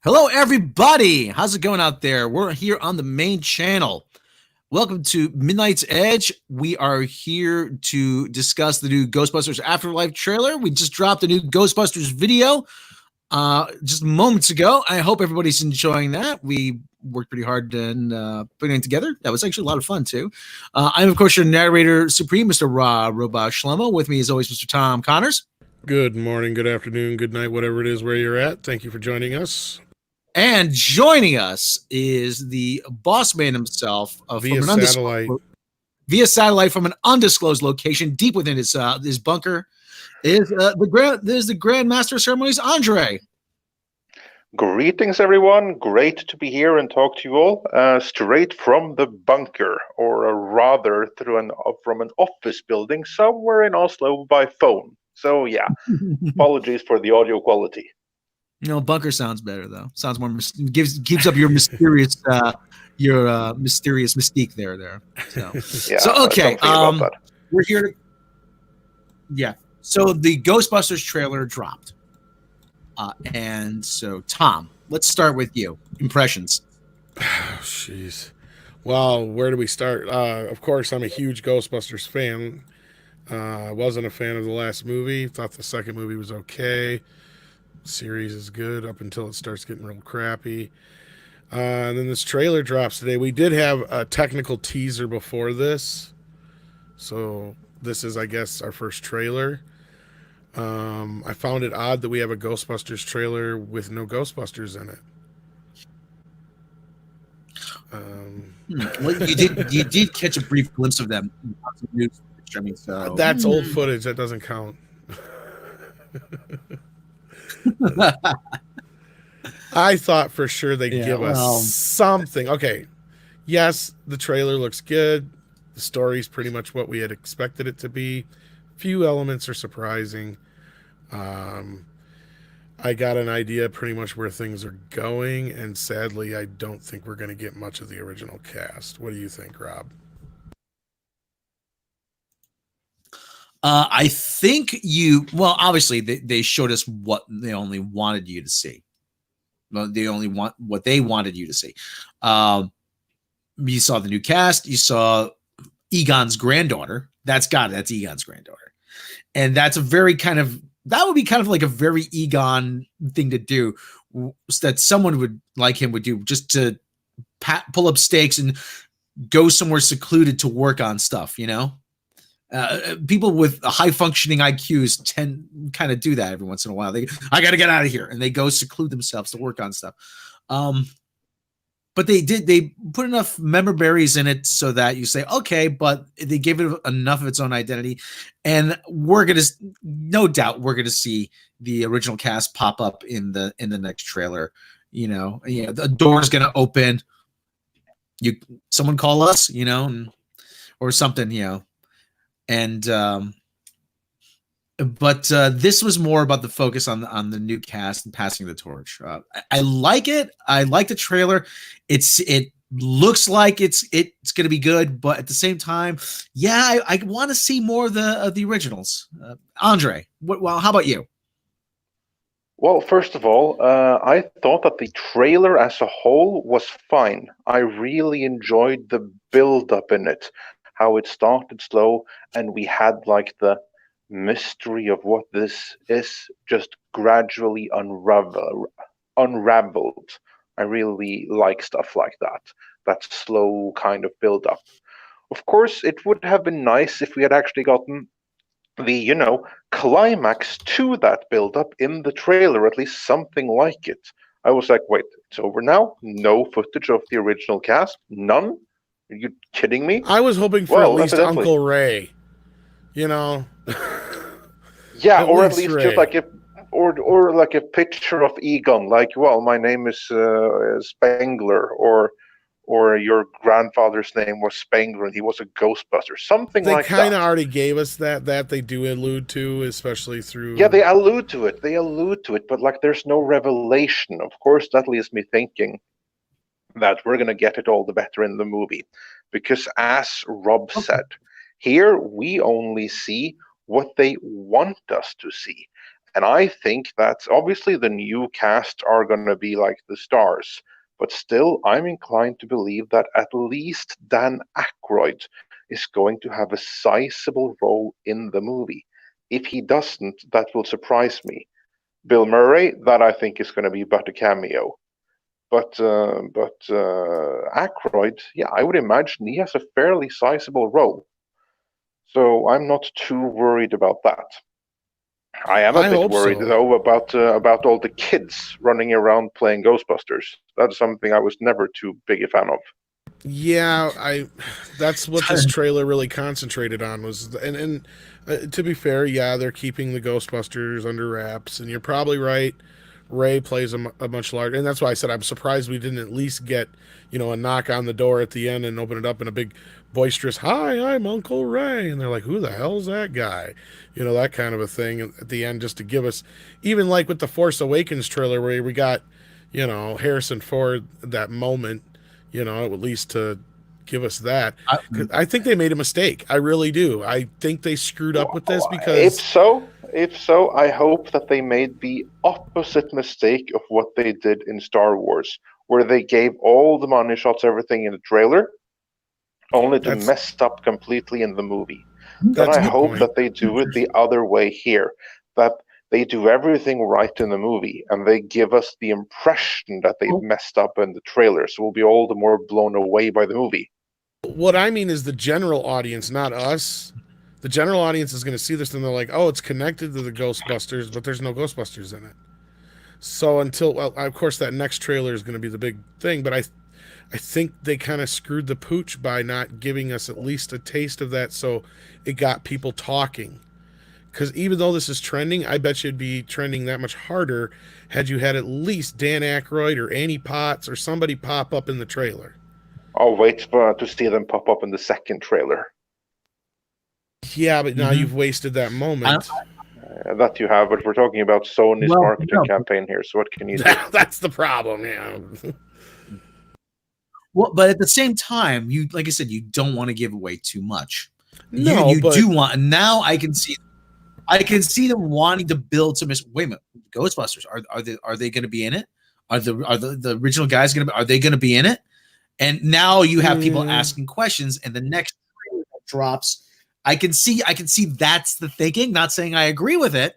Hello, everybody. How's it going out there? We're here on the main channel. Welcome to Midnight's Edge. We are here to discuss the new Ghostbusters Afterlife trailer. We just dropped a new Ghostbusters video just moments ago. I hope everybody's enjoying that. We worked pretty hard in putting it together. That was actually a lot of fun, too. I'm, of course, your narrator supreme, Mr. Robb Shlomo. With me, as always, Mr. Tom Connors. Good morning, good afternoon, good night, whatever it is where you're at. Thank you for joining us. And joining us is the boss man himself Via satellite. Via satellite from an undisclosed location deep within his bunker. Is the Grand Master of Ceremonies, Andre. Greetings, everyone. Great to be here and talk to you all. Straight from the bunker, or rather from an office building somewhere in Oslo by phone. So yeah, apologies for the audio quality. No, bunker sounds better though. Sounds more keeps up your mysterious mysterious mystique there. So, yeah, so okay, we're here to, yeah. So the Ghostbusters trailer dropped, and so Tom, let's start with you. Impressions. Jeez. Well, where do we start? Of course, I'm a huge Ghostbusters fan. I wasn't a fan of the last movie. Thought the second movie was okay. Series is good up until it starts getting real crappy. And then this trailer drops today. We did have a technical teaser before this. So this is, I guess, our first trailer. I found it odd that we have a Ghostbusters trailer with no Ghostbusters in it. Well, you did catch a brief glimpse of them in the news. I mean, so that's old footage. That doesn't count. I thought for sure they'd give us something. Okay. Yes, the trailer looks good. The story's pretty much what we had expected it to be. Few elements are surprising. I got an idea pretty much where things are going, and sadly, I don't think we're going to get much of the original cast. What do you think, Rob? I think obviously they showed us what they only wanted you to see. Well, they only want what they wanted you to see. You saw the new cast. You saw Egon's granddaughter. That's Egon's granddaughter. And that would be kind of like a very Egon thing to do, that someone would like him would do, just to pull up stakes and go somewhere secluded to work on stuff, you know? People with high functioning IQs kind of do that every once in a while. I got to get out of here, and they go seclude themselves to work on stuff. But they put enough member berries in it so that you say, okay, but they gave it enough of its own identity, and no doubt we're gonna see the original cast pop up in the next trailer. The door's gonna open. Someone call us, or something, and but this was more about the focus on the new cast and passing the torch. I like it. I like the trailer. It looks like it's going to be good, but at the same time, yeah, I want to see more of the originals. Andre, how about you? Well, first of all, I thought that the trailer as a whole was fine. I really enjoyed the build-up in it, how it started slow, and we had like the mystery of what this is just gradually unraveled. I really like stuff like that slow kind of build up. Of course, it would have been nice if we had actually gotten the climax to that build up in the trailer, at least something like it. I was like, wait, it's over now? No footage of the original cast? None? Are you kidding me? I was hoping for at least Uncle Ray. Yeah, or at least just like or like a picture of Egon, like, well, my name is Spengler, or your grandfather's name was Spengler and he was a Ghostbuster, something like that. They kind of already gave us that they do allude to, especially through. Yeah, they allude to it, but like there's no revelation. Of course, that leaves me thinking that we're gonna get it all the better in the movie, because as Rob said, here we only see what they want us to see. And I think that obviously the new cast are going to be like the stars, but still, I'm inclined to believe that at least Dan Aykroyd is going to have a sizable role in the movie. If he doesn't, that will surprise me. Bill Murray, that I think is going to be but a cameo. But Aykroyd, yeah, I would imagine he has a fairly sizable role. So I'm not too worried about that. I am a I bit hope worried so. though about all the kids running around playing Ghostbusters. That's something I was never too big a fan of. Yeah, I. That's what this trailer really concentrated on was, and to be fair, yeah, they're keeping the Ghostbusters under wraps, and you're probably right. Ray plays a much larger, and that's why I said I'm surprised we didn't at least get, a knock on the door at the end and open it up in a big boisterous "Hi, I'm Uncle Ray," and they're like, "Who the hell's that guy?" That kind of a thing at the end, just to give us, even like with the Force Awakens trailer where we got, Harrison Ford that moment, at least to give us that. 'Cause I think they made a mistake. I really do. I think they screwed up with this Well, if because so, if so, I hope that they made the opposite mistake of what they did in Star Wars, where they gave all the money shots, everything in the trailer, only to that's mess up completely in the movie. Then that's I a good hope point. that they do it the other way here. That they do everything right in the movie and they give us the impression that they've messed up in the trailer. So we'll be all the more blown away by the movie. What I mean is the general audience, not us. The general audience is going to see this and they're like, "Oh, it's connected to the Ghostbusters, but there's no Ghostbusters in it." So until, well, of course, that next trailer is going to be the big thing, but I think they kind of screwed the pooch by not giving us at least a taste of that, so it got people talking. Because even though this is trending, I bet you it'd be trending that much harder had you had at least Dan Aykroyd or Annie Potts or somebody pop up in the trailer. I'll wait to see them pop up in the second trailer. Yeah, but now Mhm. you've wasted that I, moment. That you have, but we're talking about Sony's well, marketing no, campaign here. So what can you do? That's the problem. Yeah. well, but at the same time, you like I said, you don't want to give away too much. You No, you but do want. And now I can see them wanting to build some. Wait a minute, Ghostbusters are they going to be in it? Are the original guys going to be? Are they going to be in it? And now you have people mm, asking questions, and the next trailer that drops, I can see that's the thinking. Not saying I agree with it,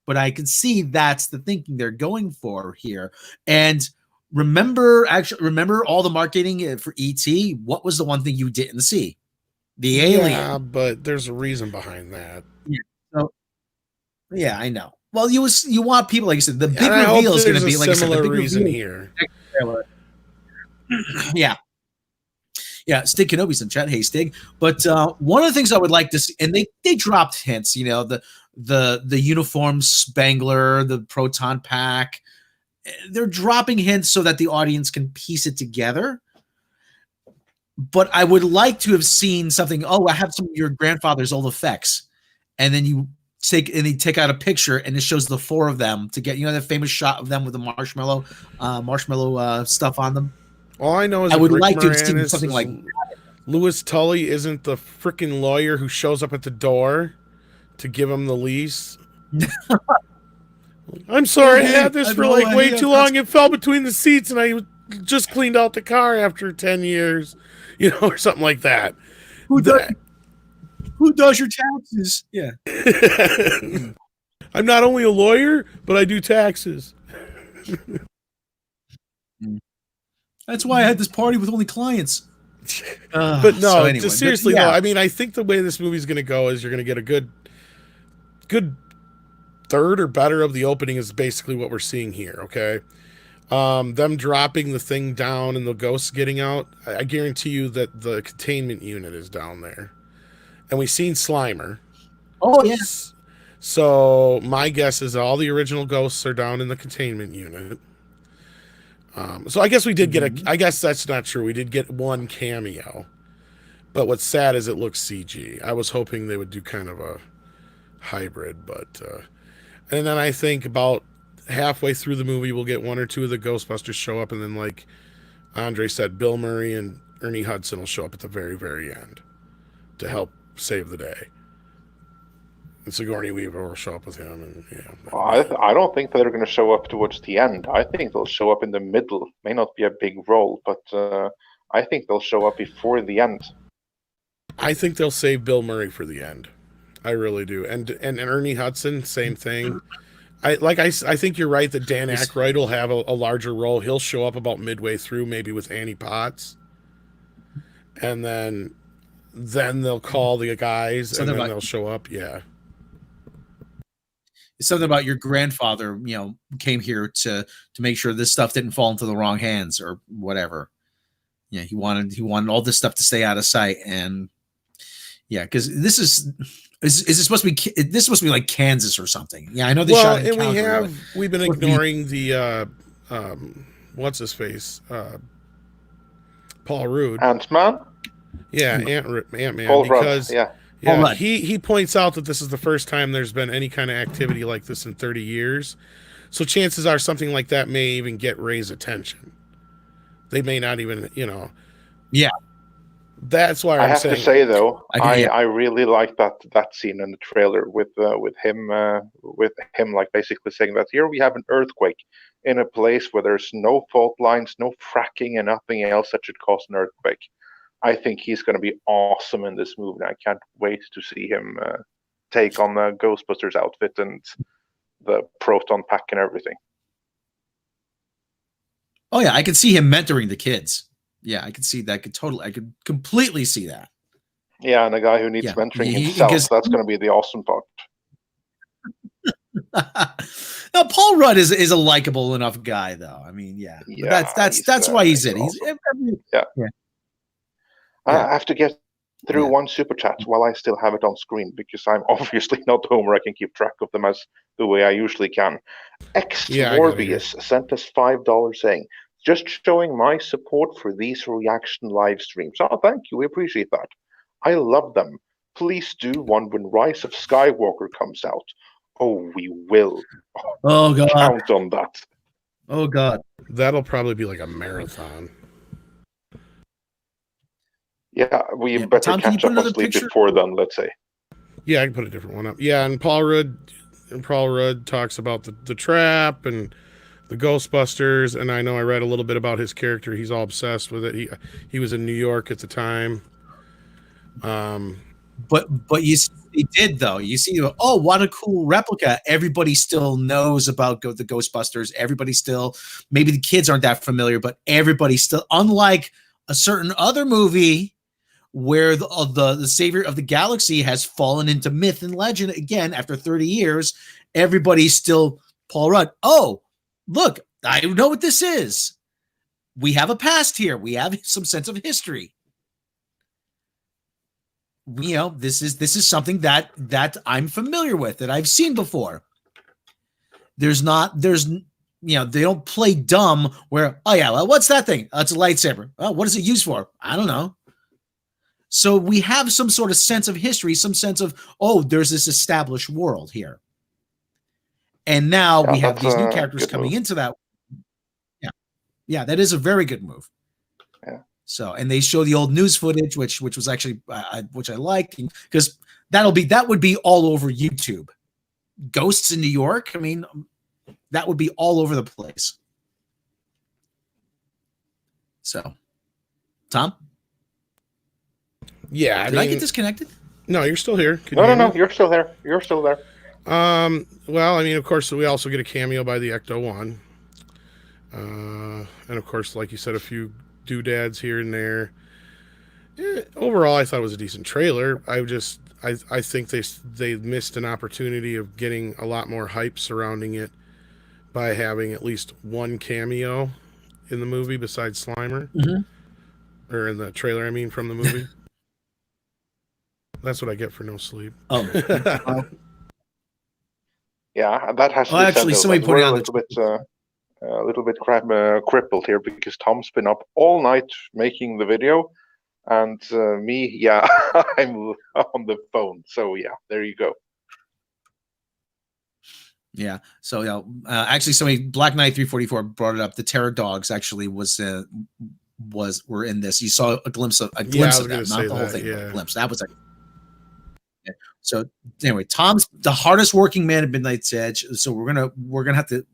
but I can see that's the thinking they're going for here. And remember all the marketing for ET. What was the one thing you didn't see? The yeah, alien. but there's a reason behind that. Yeah. So yeah, I know. Well, you want people like you said. The And big I hope reveal is going there's to a be like I said. The similar big reason reveal. here. Yeah, yeah. Stig Kenobi's in chat. Hey, Stig. But one of the things I would like to see, and they dropped hints. The uniform spangler, the proton pack. They're dropping hints so that the audience can piece it together. But I would like to have seen something. Oh, I have some of your grandfather's old effects, and then you take out a picture, and it shows the four of them to get that famous shot of them with the marshmallow stuff on them. All I know is I if would Rick like to have seen Moranis something is like Louis Tully isn't the freaking lawyer who shows up at the door to give him the lease. I'm sorry, I had this for like way too long. It fell between the seats, and I just cleaned out the car after 10 years, or something like that. who does who does your taxes? Yeah, I'm not only a lawyer, but I do taxes. that's why I had this party with only clients. But no, So anyway, just seriously though, yeah. I mean, I think the way this movie's going to go is you're going to get a good third or better of the opening is basically what we're seeing here. Okay. Them dropping the thing down and the ghosts getting out. I guarantee you that the containment unit is down there, and we've seen Slimer. Oh yeah. So my guess is all the original ghosts are down in the containment unit. So I guess we did get I guess that's not true. We did get one cameo, but what's sad is it looks CG. I was hoping they would do kind of a hybrid, but and then I think about halfway through the movie we'll get one or two of the Ghostbusters show up, and then like Andre said, Bill Murray and Ernie Hudson will show up at the very, very end to help save the day. And Sigourney Weaver will show up with him, and I don't think they're going to show up towards the end. I think they'll show up in the middle. May not be a big role, but I think they'll show up before the end. I think they'll save Bill Murray for the end. I really do. And Ernie Hudson, same thing. I think you're right that Dan Aykroyd will have a larger role. He'll show up about midway through, maybe with Annie Potts, and then they'll call the guys, and then they'll show up. Yeah. It's something about your grandfather, came here to make sure this stuff didn't fall into the wrong hands or whatever. Yeah, he wanted all this stuff to stay out of sight, and yeah, because this is it supposed to be? This is supposed to be like Kansas or something. Yeah, I know they shot in Calgary. And we've been ignoring the what's his face, Paul Rudd, Ant-Man. Yeah, Ant-Man, Paul because Rudd, yeah, he points out that this is the first time there's been any kind of activity like this in 30 years. So chances are something like that may even get Ray's attention. They may not even, Yeah. That's why I have to say though, I really like that scene in the trailer with him like basically saying that here we have an earthquake in a place where there's no fault lines, no fracking, and nothing else that should cause an earthquake. I think he's going to be awesome in this movie. I can't wait to see him take on the Ghostbusters outfit and the proton pack and everything. Oh yeah, I could see him mentoring the kids. Yeah, I could see that. I could completely see that. Yeah, and a guy who needs mentoring himself. That's going to be the awesome part. Now, Paul Rudd is a likable enough guy, though. I mean, that's why he's in. Awesome. I have to get through one super chat while I still have it on screen because I'm obviously not home where I can keep track of them as the way I usually can. Morbius sent us $5 saying, just showing my support for these reaction live streams. Oh, thank you. We appreciate that. I love them. Please do one when Rise of Skywalker comes out. Oh, we will. Oh, God. Count on that. Oh, God. That'll probably be like a marathon. Yeah, we better catch up on sleep before then, let's say. Yeah, I can put a different one up. Yeah, and Paul Rudd talks about the trap and the Ghostbusters, and I know I read a little bit about his character. He's all obsessed with it. He was in New York at the time. But you see, he did though. You see, oh, what a cool replica! Everybody still knows about the Ghostbusters. Everybody still, maybe the kids aren't that familiar, but everybody still. Unlike a certain other movie where the savior of the galaxy has fallen into myth and legend again after 30 years, everybody's still Paul Rudd. Oh, look, I know what this is. We have a past here. We have some sense of history. This is something that I'm familiar with, that I've seen before. They don't play dumb where, oh yeah, well, what's that thing? It's a lightsaber. Oh, what is it used for? I don't know. So we have some sort of sense of history, some sense of, oh, there's this established world here. And now we have these new characters coming into that. Yeah, that is a very good move. Yeah. So, and they show the old news footage, which was actually which I liked, because that would be all over YouTube. Ghosts in New York. I mean, that would be all over the place. So, Tom. Yeah, Did I get disconnected? No, you're still here. No, you're still there. You're still there. Well, I mean, of course, we also get a cameo by the Ecto-1. And of course, like you said, a few doodads here and there. Overall, I thought it was a decent trailer. I think they missed an opportunity of getting a lot more hype surrounding it by having at least one cameo in the movie besides Slimer. Mm-hmm. Or in the trailer, I mean, from the movie. That's what I get for no sleep. Oh. Yeah, that has to be actually, somebody put it on a little bit crippled here because Tom's been up all night making the video, and I'm on the phone. So yeah, there you go. Yeah. So actually, somebody Black Knight 344 brought it up. The Terror Dogs actually were in this. You saw a glimpse of that, not the whole thing, but a glimpse. That was So anyway, Tom's the hardest working man at Midnight's Edge. So we're gonna have to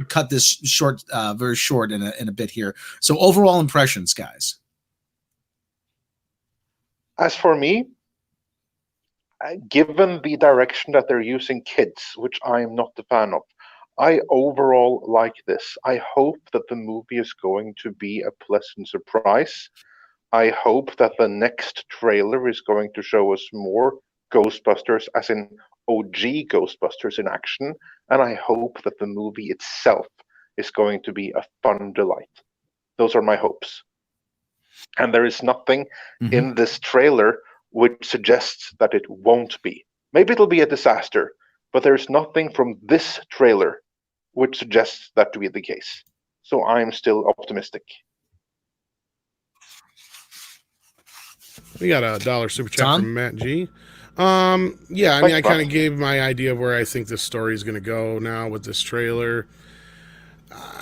cut this short, very short in a bit here. So overall impressions, guys. As for me, given the direction that they're using kids, which I am not a fan of, I overall like this. I hope that the movie is going to be a pleasant surprise. I hope that the next trailer is going to show us more Ghostbusters, as in OG Ghostbusters in action, and I hope that the movie itself is going to be a fun delight. Those are my hopes. And there is nothing in this trailer which suggests that it won't be. Maybe it'll be a disaster, but there's nothing from this trailer which suggests that to be the case. So I'm still optimistic. We got a $1 super chat Tom? from Matt G. Yeah, I mean, I kind of gave my idea of where I think this story is going to go now with this trailer.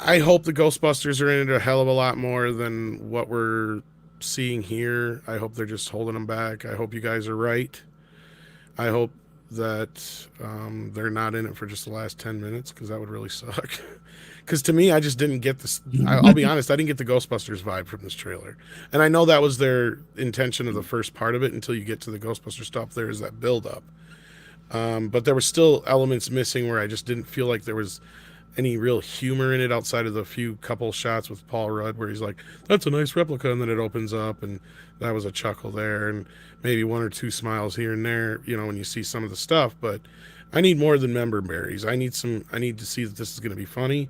I hope the Ghostbusters are in it a hell of a lot more than what we're seeing here. I hope they're just holding them back. I hope you guys are right. I hope that they're not in it for just the last 10 minutes, because that would really suck. Because to me, I just didn't get this. I'll be honest, I didn't get the Ghostbusters vibe from this trailer. And I know that was their intention of the first part of it until you get to the Ghostbuster stuff. There is that build-up. But there were still elements missing where I just didn't feel like there was any real humor in it outside of the few couple shots with Paul Rudd where he's like, that's a nice replica, and then it opens up, and that was a chuckle there, and maybe one or two smiles here and there, you know, when you see some of the stuff. But I need more than member berries. I need to see that this is going to be funny.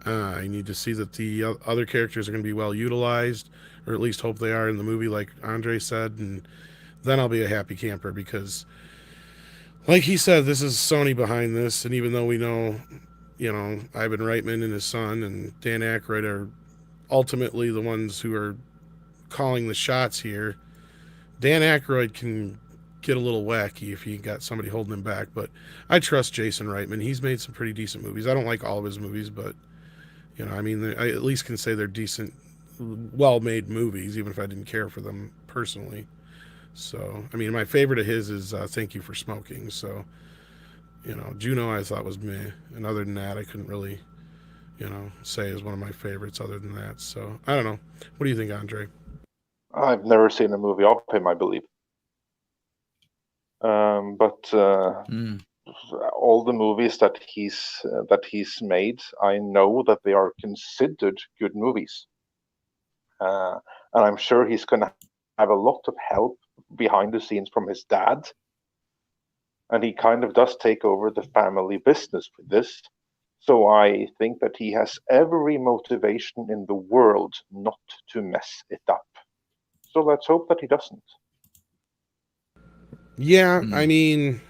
I need to see that the other characters are going to be well utilized, or at least hope they are in the movie, like Andre said, and then I'll be a happy camper, because like he said, this is Sony behind this, and even though we know, you know, Ivan Reitman and his son and Dan Aykroyd are ultimately the ones who are calling the shots here, Dan Aykroyd can get a little wacky if he got somebody holding him back, but I trust Jason Reitman. He's made some pretty decent movies. I don't like all of his movies, but you know, I mean, I at least can say they're decent, well-made movies, even if I didn't care for them personally. So, I mean, my favorite of his is Thank You for Smoking. So, you know, Juno I thought was meh. And other than that, I couldn't really, you know, say is one of my favorites other than that. So, I don't know. What do you think, Andre? I've never seen a movie of him, I believe. But all the movies that he's made, I know that they are considered good movies, and I'm sure he's going to have a lot of help behind the scenes from his dad, and he kind of does take over the family business with this. So I think that he has every motivation in the world not to mess it up. So let's hope that he doesn't. Yeah, I mean,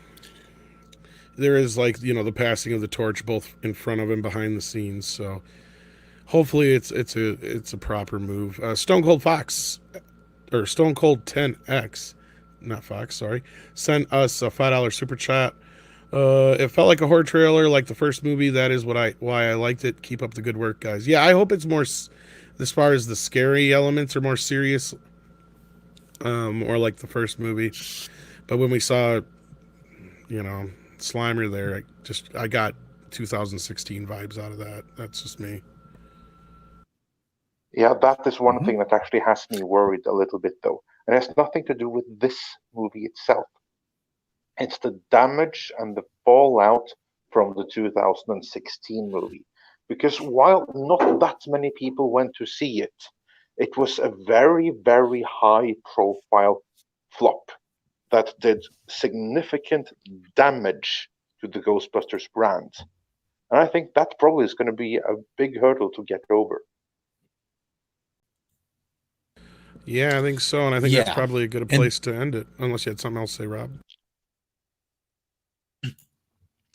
there is, like, you know, the passing of the torch both in front of and behind the scenes. So hopefully it's a proper move. Stone Cold 10X, not Fox, sorry, sent us a $5 super chat. It felt like a horror trailer, like the first movie. That is why I liked it. Keep up the good work, guys. Yeah, I hope it's more, as far as the scary elements are more serious, or like the first movie. But when we saw, you know, Slimer there, I got 2016 vibes out of that. That's just me. Yeah, that is one thing that actually has me worried a little bit, though. And it has nothing to do with this movie itself. It's the damage and the fallout from the 2016 movie. Because while not that many people went to see it, it was a very, very high profile flop that did significant damage to the Ghostbusters brand. And I think that probably is going to be a big hurdle to get over. Yeah, I think so. And I think that's probably a good place to end it, unless you had something else to say, Rob.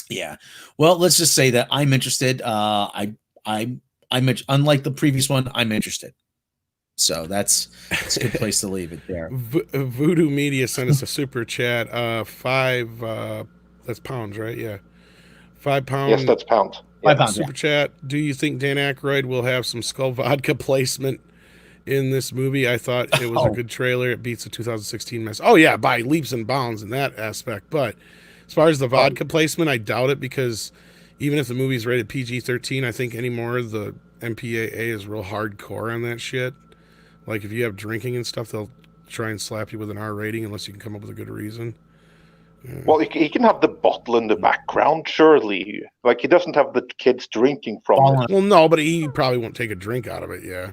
Yeah. Well, let's just say that I'm interested. I'm unlike the previous one, I'm interested. So that's a good place to leave it there. Voodoo Media sent us a super chat. That's pounds, right? Yeah. £5. Yes, that's pound. Yeah. £5 super chat. Do you think Dan Aykroyd will have some Skull Vodka placement in this movie. I thought it was a Oh, good trailer. It beats the 2016 mess. Oh yeah, by leaps and bounds in that aspect. But as far as the oh, vodka placement, I doubt it because even if the movie's rated PG-13, I think anymore the MPAA is real hardcore on that shit. Like if you have drinking and stuff, they'll try and slap you with an R rating unless you can come up with a good reason. Yeah. Well, he can have the bottle in the background, surely. Like he doesn't have the kids drinking from it. falling. Well, no, but he probably won't take a drink out of it. Yeah,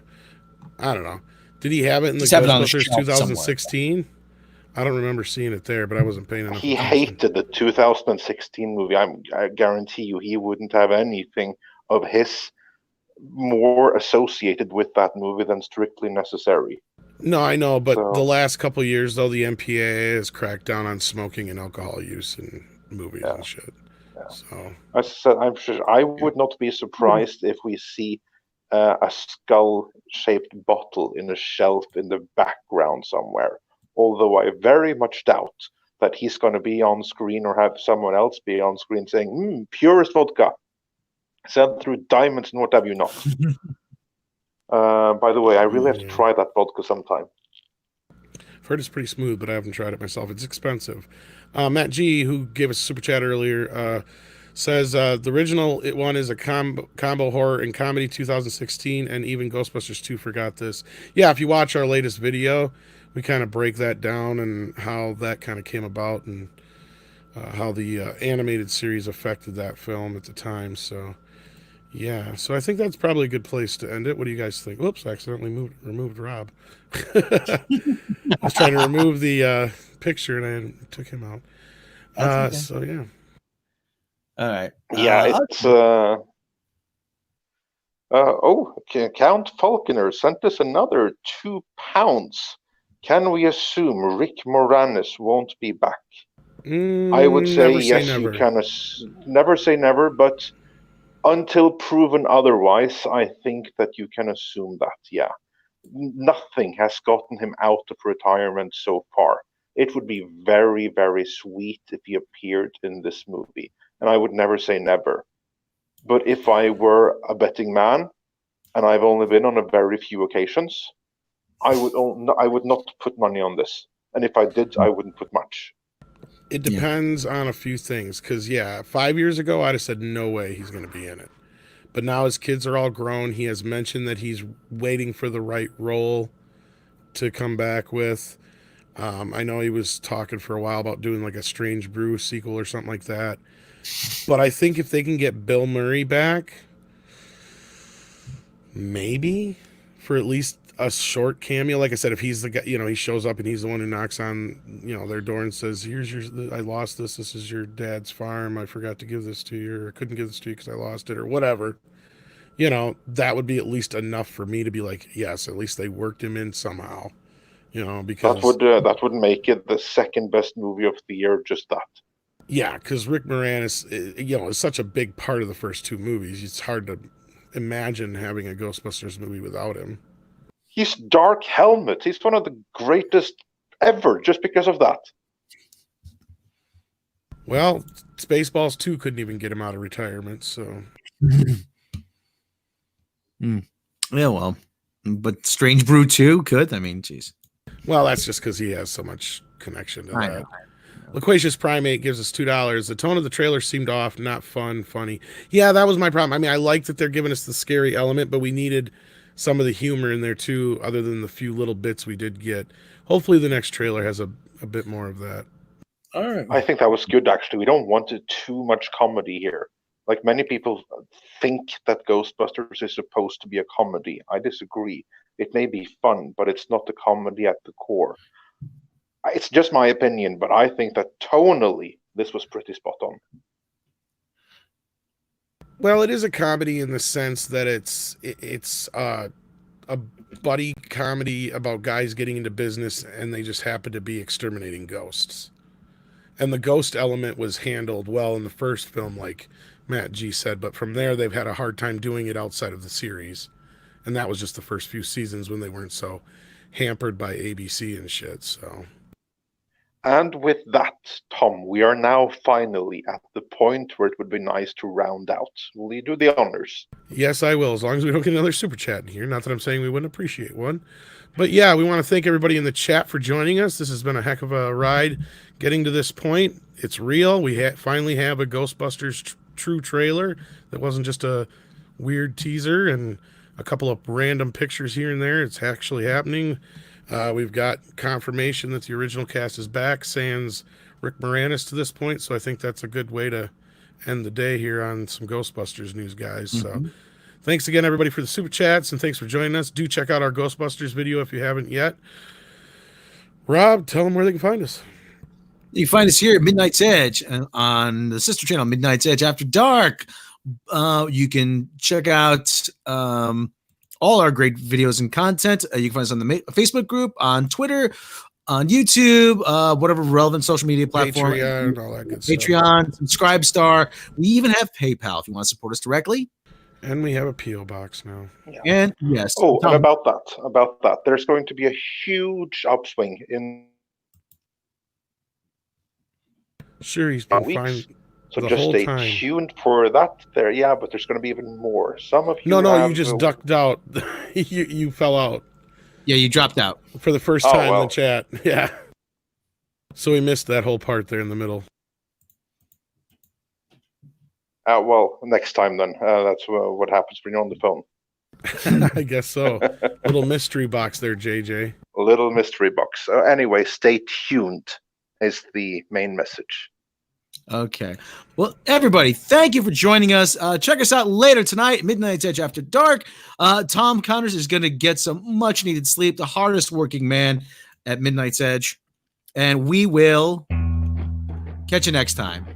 I don't know. Did he have it in the Just have it on a Ghostbusters shelf somewhere. 2016? I don't remember seeing it there, but I wasn't paying enough He attention. hated the 2016 movie. I guarantee you, he wouldn't have anything of his more associated with that movie than strictly necessary. No, I know, but the So last couple of years, though, the MPAA has cracked down on smoking and alcohol use in movies yeah, and shit. yeah. So, As I said, I'm sure I yeah. would not be surprised if we see a skull-shaped bottle in a shelf in the background somewhere. Although I very much doubt that he's going to be on screen or have someone else be on screen saying, "Purest vodka, sent through diamonds and what have you not." By the way, I really have to Yeah. try that vodka sometime. I've heard it's pretty smooth, but I haven't tried it myself. It's expensive. Matt G, who gave us a super chat earlier, says the original one is a combo horror and comedy 2016, and even Ghostbusters 2 forgot this. Yeah, if you watch our latest video, we kind of break that down and how that kind of came about and how the animated series affected that film at the time. So, yeah. So I think that's probably a good place to end it. What do you guys think? Whoops, I accidentally removed Rob. I was trying to remove the picture and I took him out. That's okay. So yeah. All right. Yeah, it's Count Falconer sent us another £2. Can we assume Rick Moranis won't be back? I would say Never say yes, you never. can never say never, but until proven otherwise, I think that you can assume that, yeah. Nothing has gotten him out of retirement so far. It would be very, very sweet if he appeared in this movie, and I would never say never. But if I were a betting man, and I've only been on a very few occasions, I would not put money on this. And if I did, I wouldn't put much. It Yeah. depends on a few things. Because yeah, 5 years ago I'd have said no way he's going to be in it. But now his kids are all grown. He has mentioned that he's waiting for the right role to come back with. I know he was talking for a while about doing like a Strange Brew sequel or something like that. But I think if they can get Bill Murray back, maybe for at least a short cameo. Like I said, if he's the guy, he shows up and he's the one who knocks on, their door and says, "Here's I lost this. This is your dad's farm. I forgot to give this to you, or I couldn't give this to you because I lost it, or whatever." That would be at least enough for me to be like, yes, at least they worked him in somehow. Because That would make it the second best movie of the year. Just that. yeah, because Rick Moranis, is such a big part of the first two movies. It's hard to imagine having a Ghostbusters movie without him. He's Dark Helmet. He's one of the greatest ever, just because of that. Well, Spaceballs 2 couldn't even get him out of retirement, so. Yeah, well, but Strange Brew 2 could. I mean, geez. Well, that's just because he has so much connection to I that. know. Loquacious Primate gives us $2. The tone of the trailer seemed off, not funny. Yeah, that was my problem. I mean, I like that they're giving us the scary element, but we needed some of the humor in there too, other than the few little bits we did get. Hopefully the next trailer has a bit more of that. All right. I think that was good, actually. We don't want too much comedy here. Like many people think that Ghostbusters is supposed to be a comedy. I disagree. It may be fun, but it's not a comedy at the core. It's just my opinion, but I think that tonally, this was pretty spot on. Well, it is a comedy in the sense that it's a buddy comedy about guys getting into business and they just happen to be exterminating ghosts. And the ghost element was handled well in the first film, like Matt G said, but from there they've had a hard time doing it outside of the series. And that was just the first few seasons when they weren't so hampered by ABC and shit. So And with that, Tom, we are now finally at the point where it would be nice to round out. Will you do the honors? Yes, I will, as long as we don't get another super chat in here. Not that I'm saying we wouldn't appreciate one. But yeah, we want to thank everybody in the chat for joining us. This has been a heck of a ride getting to this point. It's real. We finally have a Ghostbusters true trailer that wasn't just a weird teaser and a couple of random pictures here and there. It's actually happening. We've got confirmation that the original cast is back, sans Rick Moranis to this point. So I think that's a good way to end the day here on some Ghostbusters news, guys. So thanks again, everybody, for the super chats, and thanks for joining us. Do check out our Ghostbusters video if you haven't yet. Rob, tell them where they can find us. You can find us here at Midnight's Edge on the sister channel, Midnight's Edge After Dark. You can check out all our great videos and content. You can find us on the Facebook group, on Twitter, on YouTube, whatever relevant social media platform. Patreon, all that good stuff. Patreon, Subscribestar. We even have PayPal if you want to support us directly. And we have a P.O. box now. Yeah. And yes. Oh, and about that, there's going to be a huge upswing in Sure, he's been weeks. fine. So the just whole stay time. tuned for that. There, yeah, but there's going to be even more. Some of you, you just ducked out. you fell out Yeah, you dropped out. for the first time in the chat. Yeah. So we missed that whole part there in the middle. Well, next time then. That's what happens when you're on the phone. I guess so. Little mystery box there, JJ. A little mystery box. Anyway, stay tuned is the main message. Okay. Well, everybody, thank you for joining us. Check us out later tonight, Midnight's Edge After Dark. Tom Connors is going to get some much needed sleep, the hardest working man at Midnight's Edge. And we will catch you next time.